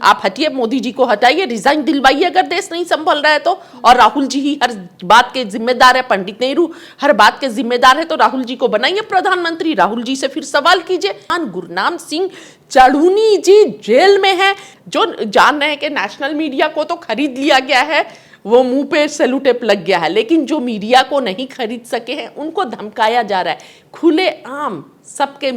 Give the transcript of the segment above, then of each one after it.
आप हटिए, मोदी जी को हटाइए, रिजाइन दिलवाइए अगर देश नहीं संभल रहा है तो। और राहुल जी ही हर बात के जिम्मेदार है, पंडित नेहरू हर बात के जिम्मेदार है, तो राहुल जी को बनाइए प्रधानमंत्री, राहुल जी से फिर सवाल कीजिए। गुरनाम सिंह चढ़ूनी जी जेल में है, जो जान रहे हैं कि नेशनल मीडिया को तो खरीद लिया गया है, वो मुंह पे सेलुटेप लग गया है, लेकिन जो मीडिया को नहीं खरीद सके हैं उनको धमकाया जा रहा है, खुले आम सबके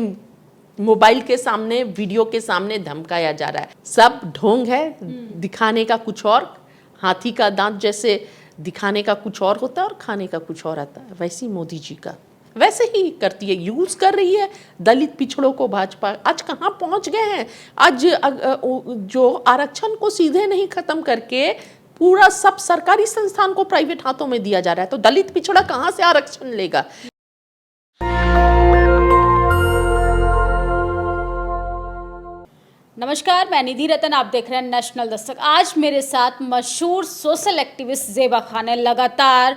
मोबाइल के सामने, वीडियो के सामने धमकाया जा रहा है। सब ढोंग है, दिखाने का कुछ और, हाथी का दांत जैसे दिखाने का कुछ और होता है और खाने का कुछ और आता है, वैसे मोदी जी का वैसे ही करती है, यूज कर रही है दलित पिछड़ों को भाजपा। आज कहाँ पहुंच गए हैं, आज जो आरक्षण को सीधे नहीं खत्म करके पूरा सब सरकारी संस्थान को प्राइवेट हाथों में दिया जा रहा है, तो दलित पिछड़ा कहाँ से आरक्षण लेगा। नमस्कार, मैं निधि रतन, आप देख रहे हैं नेशनल दस्तक। आज मेरे साथ मशहूर सोशल एक्टिविस्ट ज़ेबा खान है। लगातार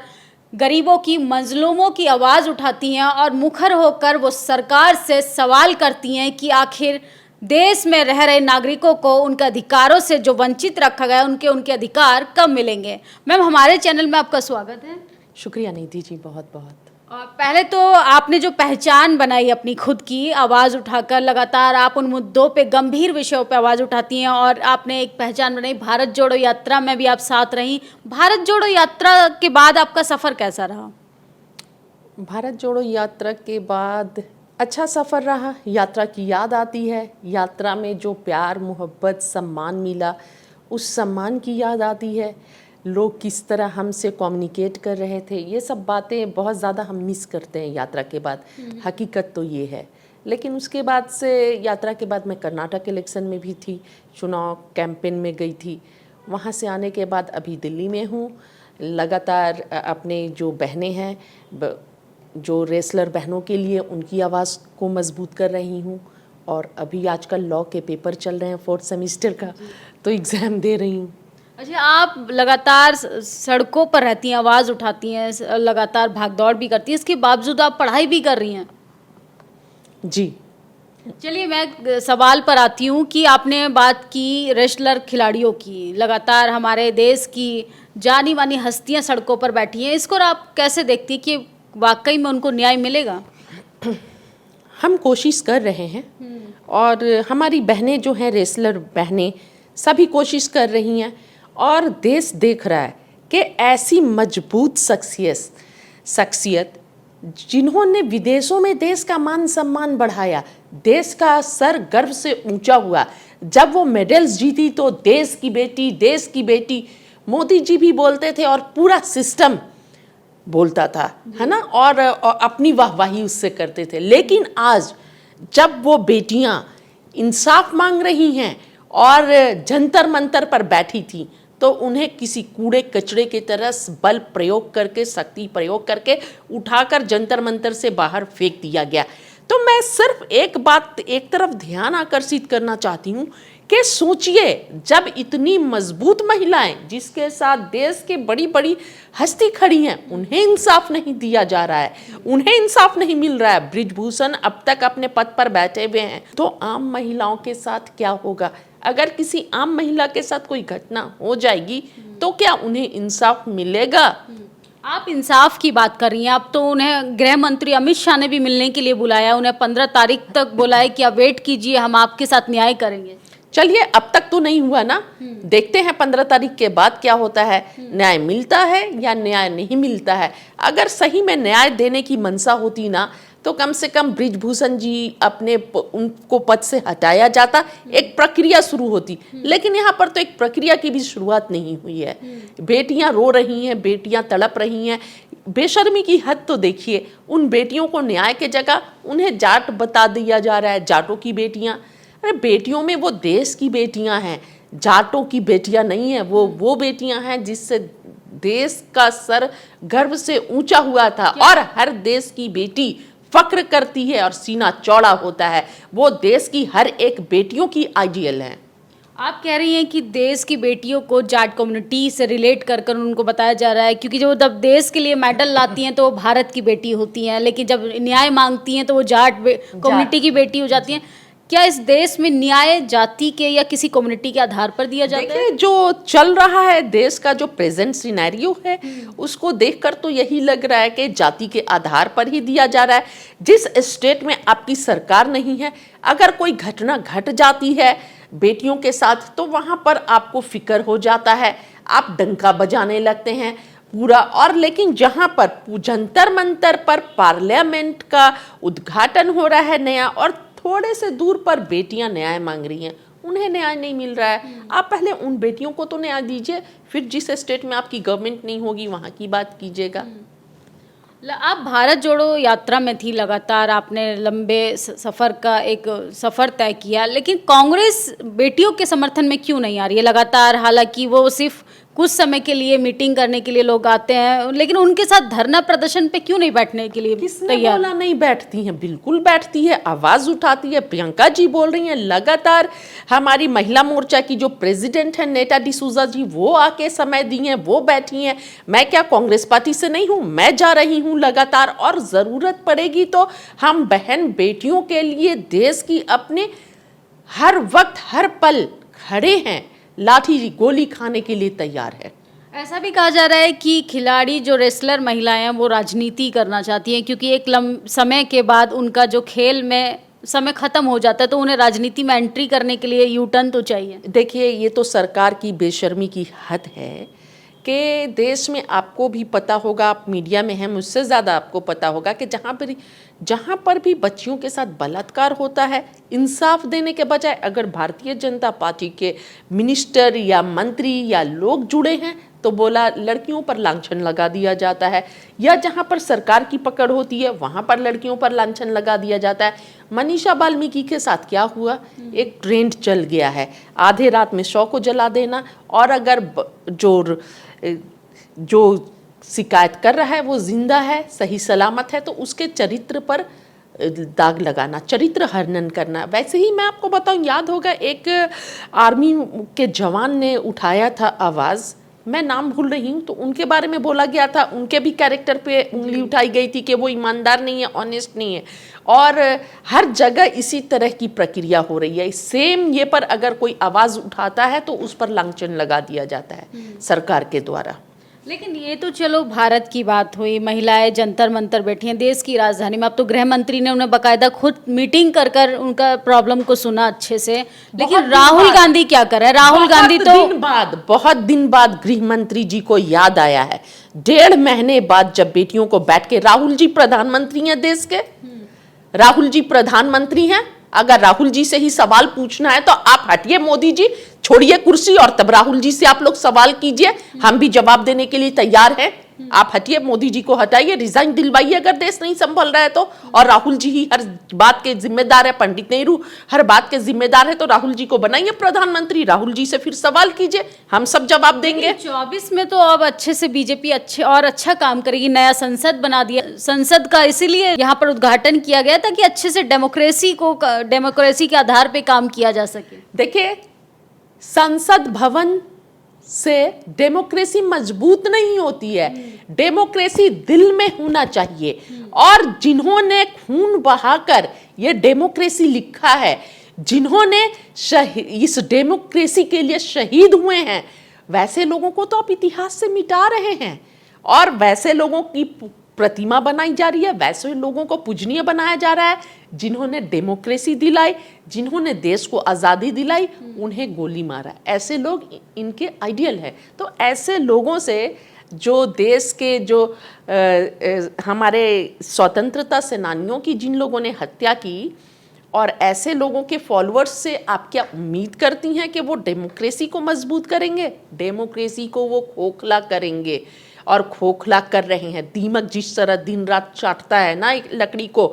गरीबों की, मजलूमों की आवाज़ उठाती हैं और मुखर होकर वो सरकार से सवाल करती हैं कि आखिर देश में रह रहे नागरिकों को उनके अधिकारों से जो वंचित रखा गया उनके अधिकार कब मिलेंगे। मैम, हमारे चैनल में आपका स्वागत है। शुक्रिया निधि जी, बहुत बहुत। और पहले तो आपने जो पहचान बनाई अपनी खुद की, आवाज़ उठाकर लगातार आप उन मुद्दों पे, गंभीर विषयों पे आवाज़ उठाती हैं, और आपने एक पहचान बनाई। भारत जोड़ो यात्रा में भी आप साथ रहीं। भारत जोड़ो यात्रा के बाद आपका सफ़र कैसा रहा? भारत जोड़ो यात्रा के बाद अच्छा सफ़र रहा। यात्रा की याद आती है, यात्रा में जो प्यार, मोहब्बत, सम्मान मिला, उस सम्मान की याद आती है। लोग किस तरह हमसे कम्युनिकेट कर रहे थे, ये सब बातें बहुत ज़्यादा हम मिस करते हैं यात्रा के बाद। हकीकत तो ये है। लेकिन उसके बाद से, यात्रा के बाद मैं कर्नाटक इलेक्शन में भी थी, चुनाव कैंपेन में गई थी। वहाँ से आने के बाद अभी दिल्ली में हूँ। लगातार अपने जो बहनें हैं, जो रेसलर बहनों के लिए, उनकी आवाज़ को मजबूत कर रही हूँ। और अभी आजकल लॉ के पेपर चल रहे हैं 4th सेमेस्टर का, तो एग्ज़ाम दे रही हूँ। अच्छा, आप लगातार सड़कों पर रहती हैं, आवाज़ उठाती हैं, लगातार भागदौड़ भी करती हैं, इसके बावजूद आप पढ़ाई भी कर रही हैं। जी, चलिए, मैं सवाल पर आती हूँ कि आपने बात की रेसलर खिलाड़ियों की। लगातार हमारे देश की जानी मानी हस्तियाँ सड़कों पर बैठी हैं, इसको आप कैसे देखती हैं कि वाकई में उनको न्याय मिलेगा? हम कोशिश कर रहे हैं, और हमारी बहनें जो हैं, रेसलर बहनें, सभी कोशिश कर रही हैं, और देश देख रहा है कि ऐसी मजबूत शख्सियत जिन्होंने विदेशों में देश का मान सम्मान बढ़ाया, देश का सर गर्व से ऊंचा हुआ। जब वो मेडल्स जीती तो देश की बेटी, देश की बेटी मोदी जी भी बोलते थे, और पूरा सिस्टम बोलता था, है ना, और अपनी वाहवाही उससे करते थे। लेकिन आज जब वो बेटियां इंसाफ मांग रही हैं और जंतर मंतर पर बैठी थी, तो उन्हें किसी कूड़े कचड़े की तरह बल प्रयोग करके, शक्ति प्रयोग करके उठाकर जंतर मंतर से बाहर फेंक दिया गया। तो मैं सिर्फ एक बात, एक तरफ ध्यान आकर्षित करना चाहती हूँ कि सोचिए, जब इतनी मजबूत महिलाएं जिसके साथ देश की बड़ी बड़ी हस्ती खड़ी हैं, उन्हें इंसाफ नहीं दिया जा रहा है, उन्हें इंसाफ नहीं मिल रहा है। बृजभूषण अब तक अपने पद पर बैठे हुए हैं, तो आम महिलाओं के साथ क्या होगा? अगर किसी आम महिला के साथ कोई घटना हो जाएगी तो क्या उन्हें इंसाफ मिलेगा? आप इंसाफ की बात कर रही हैं। अब तो उन्हें गृह मंत्री अमित शाह ने भी मिलने के लिए बुलाया, उन्हें 15 तारीख तक बोला है कि आप वेट कीजिए, हम आपके साथ न्याय करेंगे। चलिए, अब तक तो नहीं हुआ ना, देखते हैं 15 तारीख के बाद क्या होता है, न्याय मिलता है या न्याय नहीं मिलता है। अगर सही में न्याय देने की मंशा होती ना, तो कम से कम बृजभूषण जी उनको पद से हटाया जाता, एक प्रक्रिया शुरू होती। लेकिन यहाँ पर तो एक प्रक्रिया की भी शुरुआत नहीं हुई है। बेटियां रो रही हैं, बेटियां तड़प रही हैं। बेशर्मी की हद तो देखिए, उन बेटियों को न्याय के जगह उन्हें जाट बता दिया जा रहा है, जाटों की बेटियां। अरे बेटियों में वो देश की बेटियां हैं, जाटों की बेटियां नहीं है। वो बेटियां हैं जिससे देश का सर गर्व से ऊंचा हुआ था, और हर देश की बेटी फक्र करती है और सीना चौड़ा होता है। वो देश की हर एक बेटियों की आइडियल है। आप कह रही हैं कि देश की बेटियों को जाट कम्युनिटी से रिलेट कर कर उनको बताया जा रहा है, क्योंकि जब देश के लिए मेडल लाती हैं तो वो भारत की बेटी होती हैं, लेकिन जब न्याय मांगती हैं तो वो जाट कम्युनिटी की बेटी हो जाती हैं। क्या इस देश में न्याय जाति के या किसी कम्युनिटी के आधार पर दिया जाता है? देखिए, जो चल रहा है देश का जो प्रेजेंट सिनेरियो है उसको देखकर तो यही लग रहा है कि जाति के आधार पर ही दिया जा रहा है। जिस स्टेट में आपकी सरकार नहीं है, अगर कोई घटना घट जाती है बेटियों के साथ तो वहां पर आपको फिक्र हो जाता है, आप डंका बजाने लगते हैं पूरा। और लेकिन जहां पर जंतर मंतर पर पार्लियामेंट का उद्घाटन हो रहा है नया, और थोड़े से दूर पर बेटियां न्याय मांग रही हैं, उन्हें न्याय नहीं मिल रहा है। आप पहले उन बेटियों को तो न्याय दीजिए, फिर जिस स्टेट में आपकी गवर्नमेंट नहीं होगी वहां की बात कीजिएगा। आप भारत जोड़ो यात्रा में थी, लगातार आपने लंबे सफ़र का एक सफ़र तय किया, लेकिन कांग्रेस बेटियों के समर्थन में क्यों नहीं आ रही है लगातार? हालांकि वो सिर्फ कुछ समय के लिए मीटिंग करने के लिए लोग आते हैं, लेकिन उनके साथ धरना प्रदर्शन पे क्यों नहीं बैठने के लिए किसने तैयार? बोला नहीं बैठती हैं? बिल्कुल बैठती है, आवाज उठाती है। प्रियंका जी बोल रही हैं लगातार। हमारी महिला मोर्चा की जो प्रेसिडेंट है नेटा डिसूजा जी, वो आके समय दी हैं, वो बैठी हैं। मैं क्या कांग्रेस पार्टी से नहीं हूँ? मैं जा रही हूँ लगातार, और जरूरत पड़ेगी तो हम बहन बेटियों के लिए देश की अपने हर वक्त हर पल खड़े हैं, लाठी गोली खाने के लिए तैयार है। ऐसा भी कहा जा रहा है कि खिलाड़ी जो रेसलर महिलाएं हैं वो राजनीति करना चाहती हैं, क्योंकि एक समय के बाद उनका जो खेल में समय खत्म हो जाता है तो उन्हें राजनीति में एंट्री करने के लिए यू टर्न तो चाहिए। देखिए, ये तो सरकार की बेशर्मी की हद है कि देश में, आपको भी पता होगा, आप मीडिया में हैं, मुझसे ज़्यादा आपको पता होगा कि जहाँ पर भी बच्चियों के साथ बलात्कार होता है, इंसाफ देने के बजाय अगर भारतीय जनता पार्टी के मिनिस्टर या मंत्री या लोग जुड़े हैं तो बोला लड़कियों पर लांछन लगा दिया जाता है, या जहाँ पर सरकार की पकड़ होती है वहाँ पर लड़कियों पर लांछन लगा दिया जाता है। मनीषा वाल्मीकि के साथ क्या हुआ? एक ट्रेंड चल गया है, आधे रात में शव को जला देना, और अगर जो शिकायत कर रहा है वो जिंदा है, सही सलामत है, तो उसके चरित्र पर दाग लगाना, चरित्र हनन करना। वैसे ही मैं आपको बताऊं, याद होगा एक आर्मी के जवान ने उठाया था आवाज़, मैं नाम भूल रही हूँ, तो उनके बारे में बोला गया था, उनके भी कैरेक्टर पे उंगली उठाई गई थी कि वो ईमानदार नहीं है, ऑनेस्ट नहीं है। और हर जगह इसी तरह की प्रक्रिया हो रही है। सेम ये पर अगर कोई आवाज़ उठाता है तो उस पर लांछन लगा दिया जाता है सरकार के द्वारा। लेकिन ये तो चलो भारत की बात हुई, महिलाएं जंतर मंतर बैठी हैं देश की राजधानी में। अब तो गृह मंत्री ने उन्हें बाकायदा खुद मीटिंग कर कर उनका प्रॉब्लम को सुना अच्छे से। लेकिन राहुल गांधी क्या कर रहे हैं? राहुल गांधी तो बहुत दिन बाद गृह मंत्री जी को याद आया है, 1.5 महीने बाद, जब बेटियों को बैठ के, राहुल जी प्रधानमंत्री हैं देश के, राहुल जी प्रधानमंत्री हैं, अगर राहुल जी से ही सवाल पूछना है तो आप हटिए, मोदी जी छोड़िए कुर्सी, और तब राहुल जी से आप लोग सवाल कीजिए, हम भी जवाब देने के लिए तैयार हैं। आप हटिए, मोदी जी को हटाइए, रिजाइन दिलवाइए अगर देश नहीं संभल रहा है तो। और राहुल जी ही हर बात के जिम्मेदार है, पंडित नेहरू हर बात के जिम्मेदार है, तो राहुल जी को बनाइए प्रधानमंत्री, राहुल जी से फिर सवाल कीजिए, हम सब जवाब देंगे। 24 में तो अब अच्छे से बीजेपी अच्छा काम करेगी। नया संसद बना दिया, संसद का इसीलिए यहाँ पर उद्घाटन किया गया था कि अच्छे से डेमोक्रेसी के आधार पर काम किया जा सके। देखिए, संसद भवन से डेमोक्रेसी मजबूत नहीं होती है, डेमोक्रेसी दिल में होना चाहिए। और जिन्होंने खून बहाकर ये डेमोक्रेसी लिखा है, जिन्होंने इस डेमोक्रेसी के लिए शहीद हुए हैं, वैसे लोगों को तो आप इतिहास से मिटा रहे हैं, और वैसे लोगों की प्रतिमा बनाई जा रही है, वैसे लोगों को पूजनीय बनाया जा रहा है। जिन्होंने डेमोक्रेसी दिलाई, जिन्होंने देश को आज़ादी दिलाई, उन्हें गोली मारा। ऐसे लोग इनके आइडियल है। तो ऐसे लोगों से, जो देश के हमारे स्वतंत्रता सेनानियों की जिन लोगों ने हत्या की, और ऐसे लोगों के फॉलोअर्स से आप क्या उम्मीद करती हैं कि वो डेमोक्रेसी को मजबूत करेंगे? डेमोक्रेसी को वो खोखला करेंगे, और खोखला कर रहे हैं। दीमक जिस तरह दिन रात चाटता है ना एक लकड़ी को,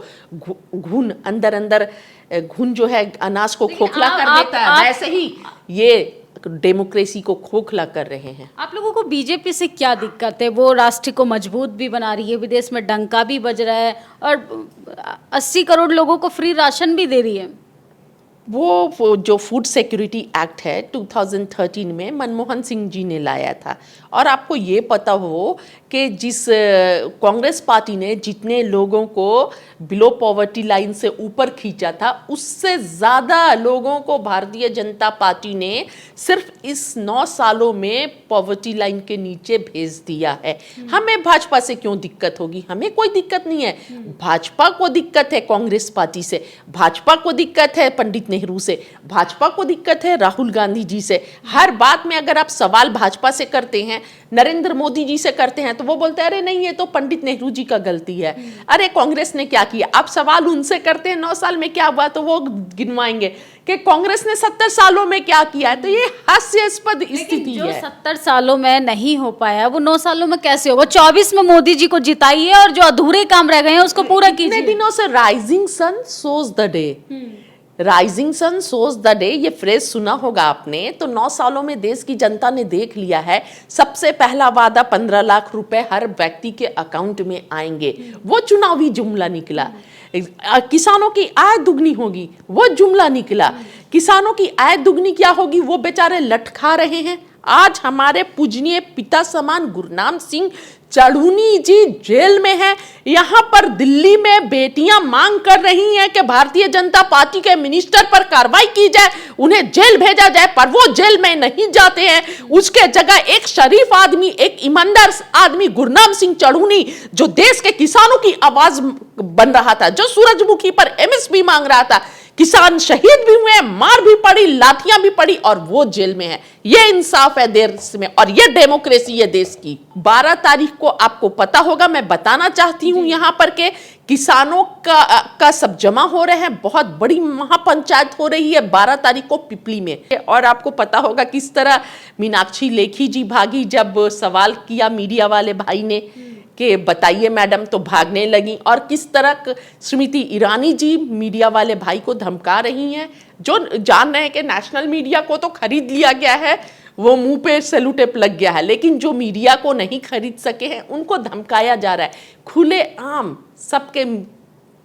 घुन अंदर घुन जो है अनाज को खोखला कर देता है, वैसे ही ये डेमोक्रेसी को खोखला कर रहे हैं। आप लोगों को बीजेपी से क्या दिक्कत है? वो राष्ट्र को मजबूत भी बना रही है, विदेश में डंका भी बज रहा है, और 80 करोड़ लोगों को फ्री राशन भी दे रही है। वो जो फूड सिक्योरिटी एक्ट है 2013 में मनमोहन सिंह जी ने लाया था। और आपको ये पता हो कि जिस कांग्रेस पार्टी ने जितने लोगों को बिलो पॉवर्टी लाइन से ऊपर खींचा था, उससे ज़्यादा लोगों को भारतीय जनता पार्टी ने सिर्फ इस 9 सालों में पॉवर्टी लाइन के नीचे भेज दिया है। हमें भाजपा से क्यों दिक्कत होगी? हमें कोई दिक्कत नहीं है। भाजपा को दिक्कत है कांग्रेस पार्टी से, भाजपा को दिक्कत है पंडित नेहरू से, भाजपा को दिक्कत है राहुल गांधी जी से। हर बात में अगर आप सवाल भाजपा से करते हैं, नरेंद्र मोदी जी से करते हैं, तो वो बोलते हैं अरे नहीं ये तो पंडित नेहरू जी का गलती है, अरे कांग्रेस ने क्या किया। आप सवाल उनसे करते हैं 9 साल में क्या हुआ, तो वो गिनवाएंगे कि कांग्रेस ने 70 सालों में क्या किया है। तो ये हास्यास्पद स्थिति जो है। 70 सालों में नहीं हो पाया वो 9 सालों में कैसे हो? वो 24 में मोदी जी को जिताइए और जो अधूरे काम रह गए हैं उसको पूरा कितने कीजिए। दिनों से rising sun shows the day, rising sun shows the day, ये फ्रेज सुना होगा आपने। तो 9 सालों में देश की जनता ने देख लिया है। सबसे पहला वादा 15 लाख रुपए हर व्यक्ति के अकाउंट में आएंगे, वो चुनावी जुमला निकला। किसानों की आय दुगनी होगी, वो जुमला निकला। किसानों की आय दुगनी क्या होगी, वो बेचारे लटखा रहे हैं। आज हमारे पूजनीय पिता समान गुरनाम सिंह चढ़ूनी जी जेल में है। यहाँ पर दिल्ली में बेटियां मांग कर रही हैं कि भारतीय जनता पार्टी के मिनिस्टर पर कार्रवाई की जाए, उन्हें जेल भेजा जाए, पर वो जेल में नहीं जाते हैं। उसके जगह एक शरीफ आदमी, एक ईमानदार आदमी गुरनाम सिंह चढ़ूनी, जो देश के किसानों की आवाज बन रहा था, जो सूरजमुखी पर एमएसपी मांग रहा था, किसान शहीद भी हुए, मार भी पड़ी, लाठियां भी पड़ी, और वो जेल में है। ये इंसाफ है देश में, और ये डेमोक्रेसी है देश की। 12 तारीख को आपको पता होगा, मैं बताना चाहती हूं यहां पर के किसानों का सब जमा हो रहे हैं। बहुत बड़ी महापंचायत हो रही है 12 तारीख को पिपली में। और आपको पता होगा किस तरह मीनाक्षी लेखी जी भागी जब सवाल किया मीडिया वाले भाई ने कि बताइए मैडम, तो भागने लगी। और किस तरह स्मृति ईरानी जी मीडिया वाले भाई को धमका रही हैं, जो जान रहे हैं कि नेशनल मीडिया को तो खरीद लिया गया है, वो मुंह पे सेलुटेप लग गया है, लेकिन जो मीडिया को नहीं खरीद सके हैं उनको धमकाया जा रहा है। खुले आम सबके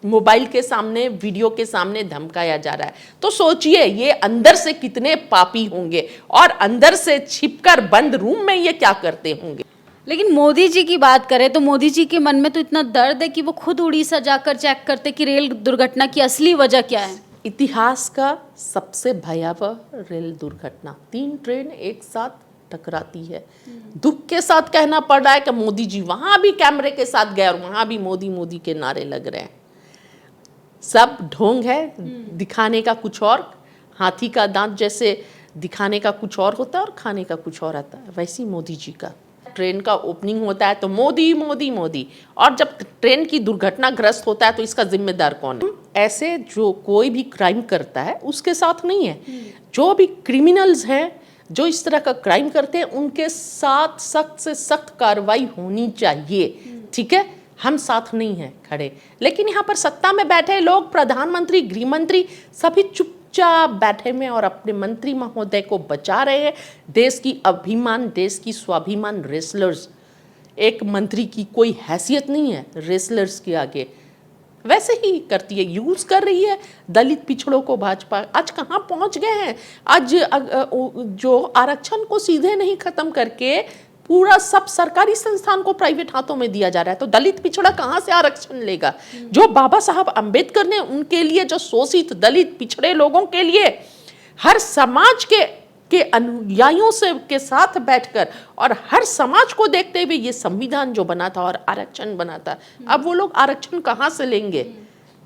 मोबाइल के सामने, वीडियो के सामने धमकाया जा रहा है। तो सोचिए ये अंदर से कितने पापी होंगे, और अंदर से छिपकर बंद रूम में ये क्या करते होंगे। लेकिन मोदी जी की बात करें तो मोदी जी के मन में तो इतना दर्द है कि वो खुद उड़ीसा जाकर चेक करते कि रेल दुर्घटना की असली वजह क्या है। इतिहास का सबसे भयावह रेल दुर्घटना, 3 ट्रेन एक साथ टकराती है। दुख के साथ कहना पड़ रहा है कि मोदी जी वहां भी कैमरे के साथ गए और वहां भी मोदी मोदी के नारे लग रहे हैं। सब ढोंग है, दिखाने का कुछ और, हाथी का दांत जैसे दिखाने का कुछ और होता है और खाने का कुछ और आता है। वैसी मोदी जी का ट्रेन का ओपनिंग होता है तो मोदी मोदी मोदी, और जब ट्रेन की दुर्घटनाग्रस्त होता है तो इसका जिम्मेदार कौन है? ऐसे जो कोई भी क्राइम करता है उसके साथ नहीं है। जो भी क्रिमिनल्स हैं, जो इस तरह का क्राइम करते हैं, उनके साथ सख्त से सख्त कार्रवाई होनी चाहिए। ठीक है, हम साथ नहीं हैं खड़े, लेकिन यहाँ पर सत्ता में बैठे लोग, प्रधानमंत्री, गृह मंत्री, सभी चुपचाप बैठे में और अपने मंत्री महोदय को बचा रहे हैं। देश की अभिमान, देश की स्वाभिमान रेसलर्स, एक मंत्री की कोई हैसियत नहीं है रेसलर्स के आगे। वैसे ही करती है, यूज कर रही है दलित पिछड़ों को भाजपा। आज कहाँ पहुंच गए हैं? आज जो आरक्षण को सीधे नहीं खत्म करके पूरा सब सरकारी संस्थान को प्राइवेट हाथों में दिया जा रहा है, तो दलित पिछड़ा कहाँ से आरक्षण लेगा? जो बाबा साहब अंबेडकर ने उनके लिए, जो शोषित दलित पिछड़े लोगों के लिए हर समाज के अनुयायियों से के साथ बैठकर और हर समाज को देखते हुए ये संविधान जो बना था और आरक्षण बना था, अब वो लोग आरक्षण कहाँ से लेंगे?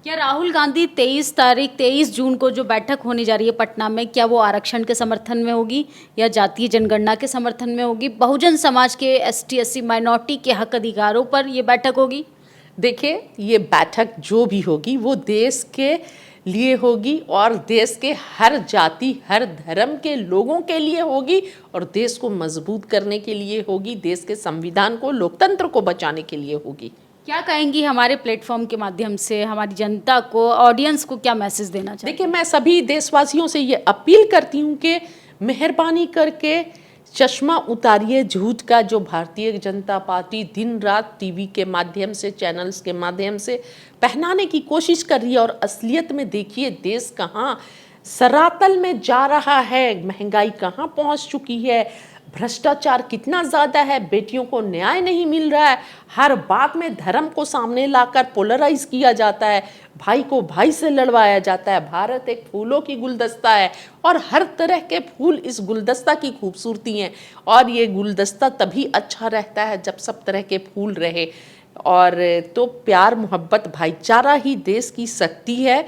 क्या राहुल गांधी 23 जून को जो बैठक होने जा रही है पटना में, क्या वो आरक्षण के समर्थन में होगी या जातीय जनगणना के समर्थन में होगी? बहुजन समाज के ST SC माइनॉरिटी के हक अधिकारों पर ये बैठक होगी? देखिए, ये बैठक जो भी होगी वो देश के लिए होगी और देश के हर जाति, हर धर्म के लोगों के लिए होगी और देश को मजबूत करने के लिए होगी, देश के संविधान को, लोकतंत्र को बचाने के लिए होगी। क्या कहेंगी हमारे प्लेटफॉर्म के माध्यम से हमारी जनता को, ऑडियंस को क्या मैसेज देना चाहिए? देखिए, मैं सभी देशवासियों से ये अपील करती हूँ कि मेहरबानी करके चश्मा उतारिए झूठ का, जो भारतीय जनता पार्टी दिन रात टीवी के माध्यम से, चैनल्स के माध्यम से पहनाने की कोशिश कर रही है। और असलियत में देखिए देश कहाँ सरातल में जा रहा है, महंगाई कहाँ पहुँच चुकी है, भ्रष्टाचार कितना ज़्यादा है, बेटियों को न्याय नहीं मिल रहा है, हर बात में धर्म को सामने लाकर पोलराइज किया जाता है, भाई को भाई से लड़वाया जाता है। भारत एक फूलों की गुलदस्ता है और हर तरह के फूल इस गुलदस्ता की खूबसूरती हैं, और ये गुलदस्ता तभी अच्छा रहता है जब सब तरह के फूल रहे। और तो प्यार मोहब्बत भाईचारा ही देश की शक्ति है,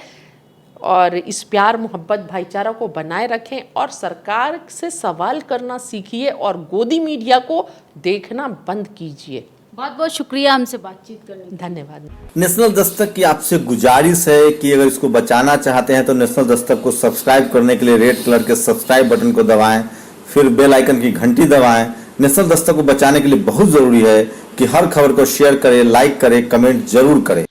और इस प्यार मोहब्बत भाईचारा को बनाए रखें और सरकार से सवाल करना सीखिए और गोदी मीडिया को देखना बंद कीजिए। बहुत बहुत शुक्रिया हमसे बातचीत करने के लिए। धन्यवाद। नेशनल दस्तक की आपसे गुजारिश है कि अगर इसको बचाना चाहते हैं तो नेशनल दस्तक को सब्सक्राइब करने के लिए रेड कलर के सब्सक्राइब बटन को दबाएं, फिर बेल आइकन की घंटी दबाएं। नेशनल दस्तक को बचाने के लिए बहुत जरूरी है कि हर खबर को शेयर करें, लाइक करें, कमेंट जरूर करें।